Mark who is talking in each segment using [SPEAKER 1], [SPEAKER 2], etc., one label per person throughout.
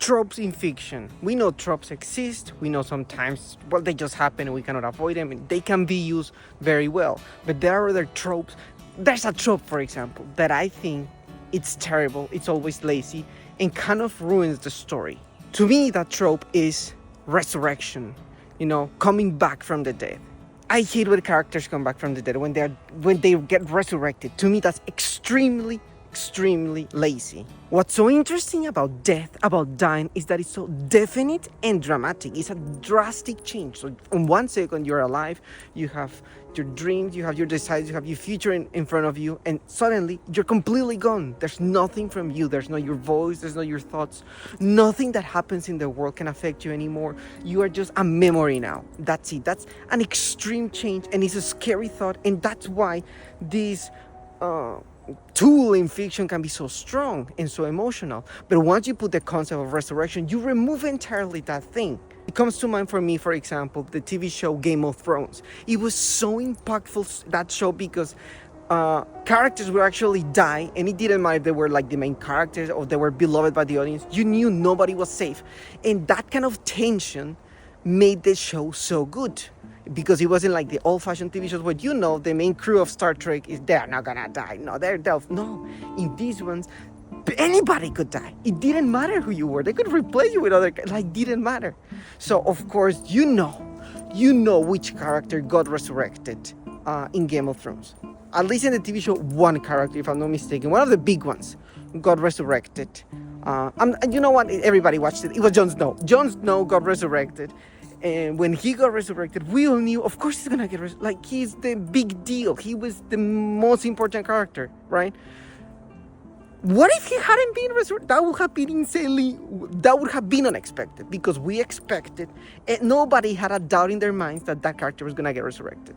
[SPEAKER 1] tropes in fiction. We know tropes exist. We know sometimes, well, they just happen and we cannot avoid them. And they can be used very well. But there are other tropes. There's a trope, for example, that I think it's terrible. It's always lazy and kind of ruins the story. To me, that trope is resurrection. Coming back from the dead. I hate when characters come back from the dead when they get resurrected. To me, that's extremely lazy. What's so interesting about death, about dying, is that it's so definite and dramatic. It's a drastic change. So in 1 second you're alive, you have your dreams, you have your desires, you have your future in front of you, and suddenly you're completely gone. There's nothing from you. There's not your voice, there's not your thoughts. Nothing that happens in the world can affect you anymore. You are just a memory now. That's it. That's an extreme change, and it's a scary thought, and that's why this tool in fiction can be so strong and so emotional. But once you put the concept of resurrection, you remove entirely that thing. It comes to mind for me, for example, the TV show Game of Thrones. It was so impactful, that show, because characters would actually die, and it didn't matter if they were like the main characters or they were beloved by the audience. You knew nobody was safe, and that kind of tension made the show so good, because it wasn't like the old-fashioned TV shows where the main crew of Star Trek is they're not gonna die. No, no. In these ones, anybody could die. It didn't matter who you were. They could replace you with other, didn't matter. So of course you know which character got resurrected in Game of Thrones. At least in the TV show, one character, if I'm not mistaken, one of the big ones got resurrected. You know what? Everybody watched it. It was Jon Snow. Jon Snow got resurrected. And when he got resurrected, we all knew, of course he's gonna get resurrected. He's the big deal. He was the most important character, right? What if he hadn't been resurrected? That would have been unexpected, because we expected, and nobody had a doubt in their minds that character was gonna get resurrected.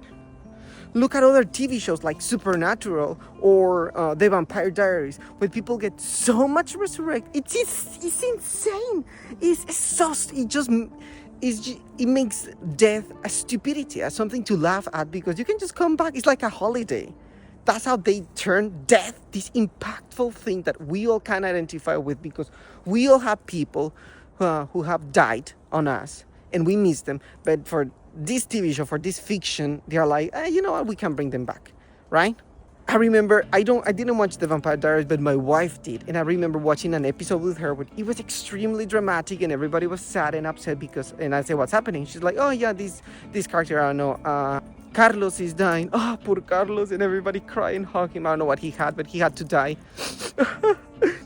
[SPEAKER 1] Look at other TV shows like Supernatural or The Vampire Diaries, where people get so much resurrected. It's insane. It makes death a stupidity, as something to laugh at, because you can just come back. It's like a holiday. That's how they turn death, this impactful thing that we all can identify with, because we all have people who have died on us and we miss them. But for this TV show, for this fiction, they're like, you know what, we can bring them back, right? I remember, I didn't watch The Vampire Diaries, but my wife did. And I remember watching an episode with her, but it was extremely dramatic and everybody was sad and upset and I said, what's happening? She's like, oh yeah, this character, I don't know, Carlos is dying. Oh, poor Carlos. And everybody cried and hugged him. I don't know what he had, but he had to die.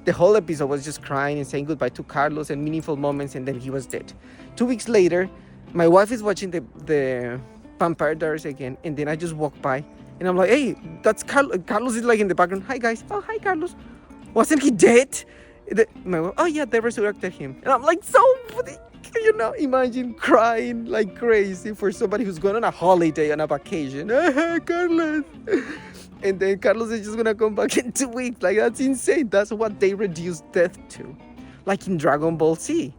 [SPEAKER 1] The whole episode was just crying and saying goodbye to Carlos and meaningful moments, and then he was dead. 2 weeks later, my wife is watching the Vampire Diaries again, and then I just walk by and I'm like, hey, that's Carlos. Carlos is like in the background. Hi guys. Oh, hi Carlos. Wasn't he dead? My wife, oh yeah, they resurrected him. And I'm like, so, imagine crying like crazy for somebody who's going on a holiday, on a vacation. Carlos. And then Carlos is just gonna come back in 2 weeks. Like, that's insane. That's what they reduce death to. Like in Dragon Ball Z.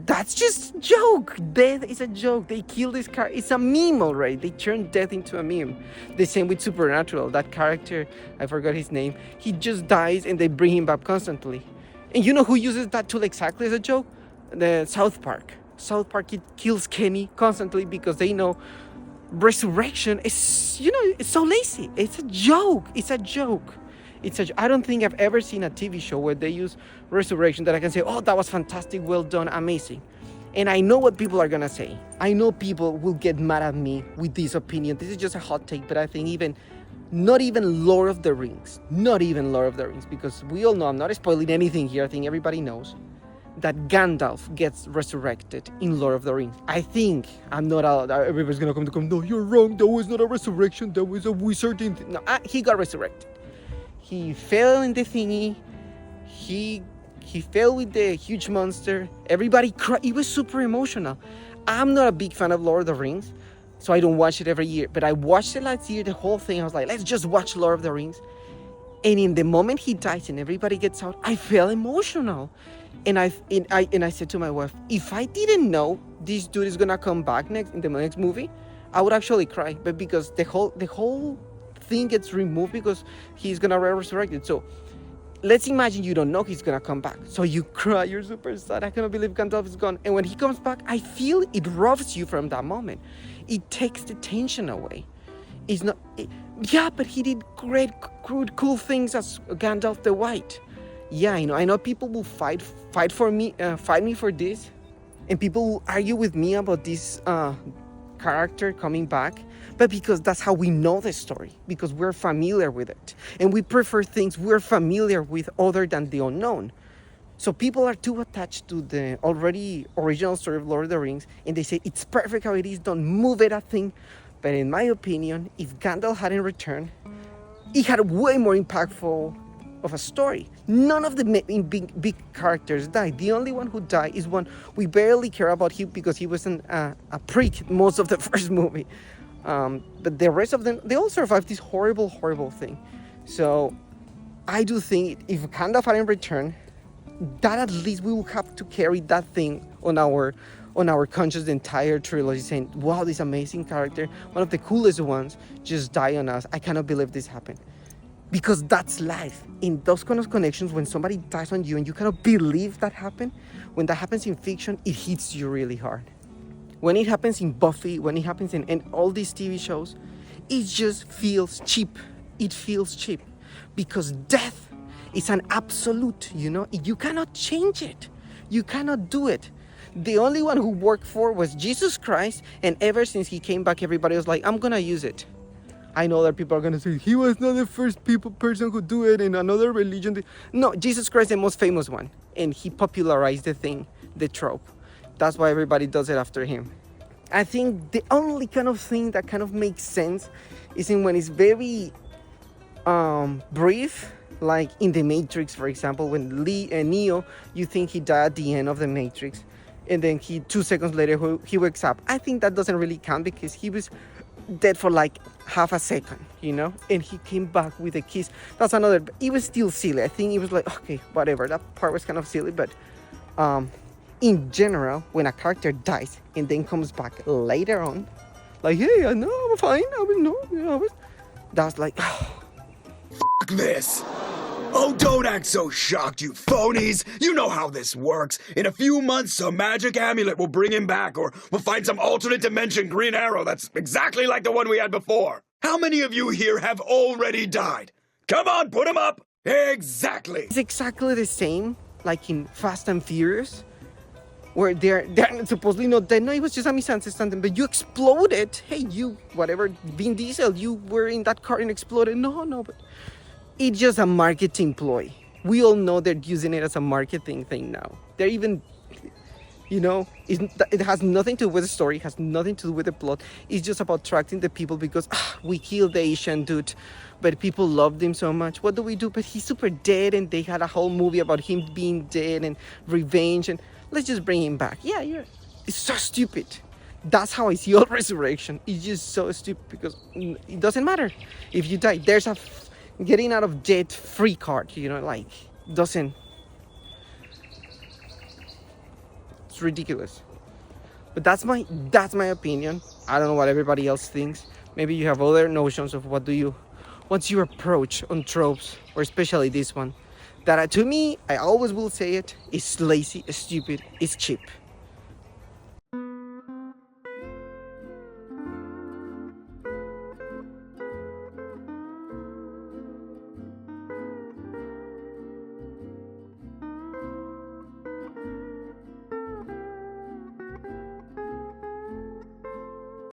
[SPEAKER 1] That's just a joke. Death is a joke. They kill this character. It's a meme already. They turn death into a meme. The same with Supernatural. That character, I forgot his name. He just dies and they bring him back constantly. And you know who uses that tool exactly as a joke? The South Park. South Park, it kills Kenny constantly because they know resurrection is, it's so lazy. It's a joke. I don't think I've ever seen a TV show where they use resurrection that I can say, oh, that was fantastic, well done, amazing. And I know what people are going to say. I know people will get mad at me with this opinion. This is just a hot take, but I think not even Lord of the Rings, because we all know, I'm not spoiling anything here, I think everybody knows, that Gandalf gets resurrected in Lord of the Rings. I think, everybody's going to come, no, you're wrong, that was not a resurrection, that was a wizard. No, he got resurrected. He fell in the thingy. He fell with the huge monster. Everybody cried. It was super emotional. I'm not a big fan of Lord of the Rings, so I don't watch it every year. But I watched it last year, the whole thing. I was like, let's just watch Lord of the Rings. And in the moment he dies and everybody gets out, I felt emotional. And I said to my wife, if I didn't know this dude is gonna come back in the next movie, I would actually cry. But because the whole thing gets removed because he's gonna resurrect it. So let's imagine you don't know he's gonna come back. So you cry, you're super sad, I cannot believe Gandalf is gone. And when he comes back, I feel it robs you from that moment. It takes the tension away. It's not, yeah, but he did great, cool things as Gandalf the White. Yeah, I know people will fight me for this. And people will argue with me about this character coming back, but because that's how we know the story, because we're familiar with it, and we prefer things we're familiar with other than the unknown. So people are too attached to the already original story of Lord of the Rings, and they say it's perfect how it is, don't move it a thing. But in my opinion, if Gandalf hadn't returned, it had a way more impactful of a story. None of the big characters died. The only one who died is one we barely care about him because he was a prick most of the first movie. But the rest of them, they all survived this horrible thing. So I do think if Gandalf hadn't returned, that at least we will have to carry that thing on our conscience the entire trilogy, saying, wow, this amazing character, one of the coolest ones, just died on us. I cannot believe this happened. Because that's life. In those kind of connections, when somebody dies on you and you cannot believe that happened, when that happens in fiction, it hits you really hard. When it happens in Buffy, when it happens in all these TV shows, it just feels cheap. It feels cheap. Because death is an absolute, you cannot change it. You cannot do it. The only one who worked for was Jesus Christ, and ever since he came back, everybody was like, I'm gonna use it. I know that people are going to say, he was not the first person who do it in another religion. No, Jesus Christ is the most famous one. And he popularized the thing, the trope. That's why everybody does it after him. I think the only kind of thing that kind of makes sense is when it's very brief, like in The Matrix, for example, when Neo, you think he died at the end of The Matrix. And then 2 seconds later, he wakes up. I think that doesn't really count because he was dead for like half a second, and he came back with a kiss. That's another, it was still silly. I think it was like, okay, whatever, that part was kind of silly, but in general, when a character dies and then comes back later on, like, hey, I know, I'm fine, that's like,
[SPEAKER 2] Fuck this. Oh, don't act so shocked, you phonies! You know how this works. In a few months, some magic amulet will bring him back, or we'll find some alternate dimension Green Arrow that's exactly like the one we had before. How many of you here have already died? Come on, put him up! Exactly!
[SPEAKER 1] It's exactly the same, like in Fast and Furious, where they're supposedly not dead. No, it was just a misunderstanding, but you exploded. Hey, you, whatever, Vin Diesel, you were in that car and exploded. No, but it's just a marketing ploy. We all know they're using it as a marketing thing now. They're even, it has nothing to do with the story, it has nothing to do with the plot. It's just about attracting the people because we killed the Asian dude, but people loved him so much. What do we do? But he's super dead, and they had a whole movie about him being dead and revenge, and let's just bring him back. Yeah, it's so stupid. That's how I see all Resurrection. It's just so stupid because it doesn't matter if you die. There's a getting out of debt free card, doesn't, it's ridiculous. But that's my opinion. I don't know what everybody else thinks. Maybe you have other notions of what's your approach on tropes, or especially this one, that to me, I always will say it, is lazy, it's stupid, it's cheap.